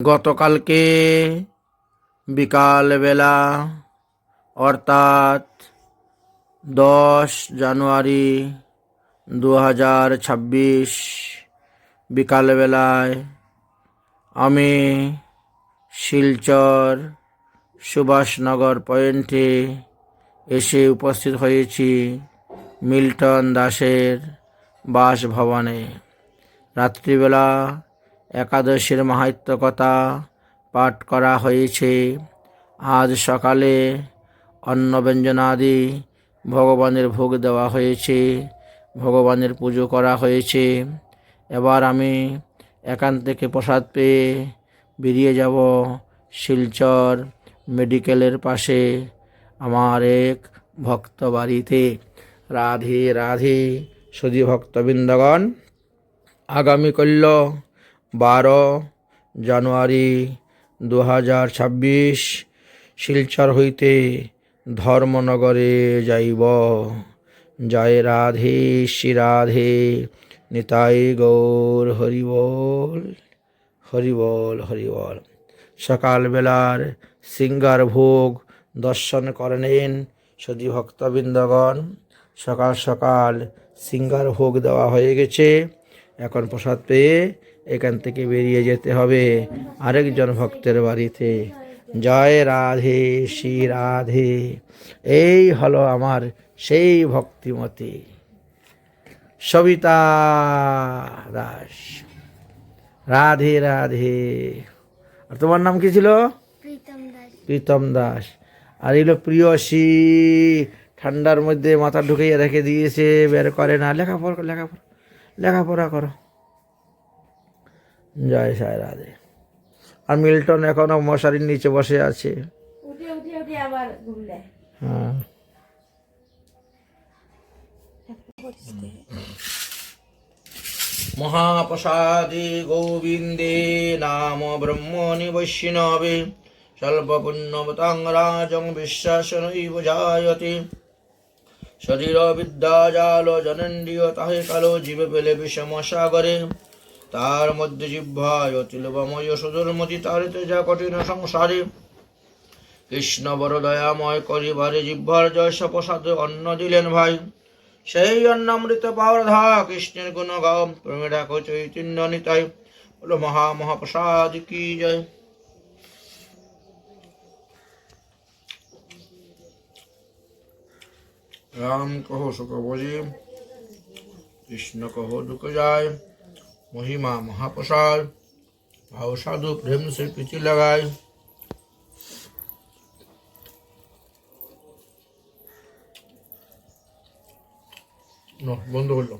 গতকালকে বিকালবেলা অর্থাৎ 10 জানুয়ারি 2026 বিকালবেলায় আমি শিলচর সুভাষনগর পয়েন্টে এসে উপস্থিত হয়েছি মিল্টন দাসের বাসভবনে। রাত্রিবেলা একাদশীর মাহাত্ম্য কথা পাঠ করা হয়েছে। আজ সকালে অন্ন ব্যঞ্জনাদি ভগবানের ভোগ দেওয়া হয়েছে, ভগবানের পুজো করা হয়েছে। এবার আমি এখান থেকে প্রসাদ পেয়ে বেরিয়ে যাব শিলচর মেডিকেলের পাশে আমার এক ভক্ত বাড়িতে। রাধে রাধে সুধী ভক্তবৃন্দগণ, আগামীকাল 12 জানুয়ারি 2026 শিলচর হইতে ধর্মনগরে যাইব। জয় রাধে শ্রী রাধে, নিতাই গৌর হরিবল হরিবল হরিবল। সকালবেলার সিঙ্গার ভোগ দর্শন করেন সুধী ভক্তবৃন্দগণ। সকাল সকাল সিঙ্গার ভোগ দেওয়া হয়ে গেছে। এখন প্রসাদ পেয়ে এখান থেকে বেরিয়ে যেতে হবে আরেকজন ভক্তের বাড়িতে। জয় রাধে শ্রী রাধে। এই হলো আমার সেই ভক্তিমতী সবিতা দাস। রাধে রাধে। আর তোমার নাম কি ছিল? প্রীতম দাস। আর এগুলো প্রিয়সী, ঠান্ডার মধ্যে মাথা ঢুকিয়ে রেখে দিয়েছে, বের করে না। লেখাপড়া করো। জয় সাই রাধে। আর মিল্টন এখনো মশারির নিচে বসে আছে। হ্যাঁ, মহাপ্রসাদে গোবিন্দে নাম ব্রহ্মণি বৈষ্ণবে স্বল্পপুণ্যমতাং রাজং বিশ্বাসনৈব জায়তে। শরীর বিদ্যাজাল জনেন্দ্রিয় তাহে কালো জীবে পেলে বিষম সাগরে। তার মধ্যে জিহ্বায় তিলবময় সুদুর্মতি তারিতে যা কঠিন সংসারে। কৃষ্ণ বড় দয়াময় করিবারে জিহ্বার জয় প্রসাদ অন্ন দিলেন ভাই। সেই অন্নামৃত পাওয়াধা কৃষ্ণের গুণ গাও, প্রেমে ডাকো চৈতন্য নিতাই। বলো মহাপ্রসাদ কি জয়। राम कहो सुख भोजी, कृष्ण कहो दुख जाय। महिमा महाप्रसाद भाव साधु प्रेम से प्रीति लगाए। बंद कर लो।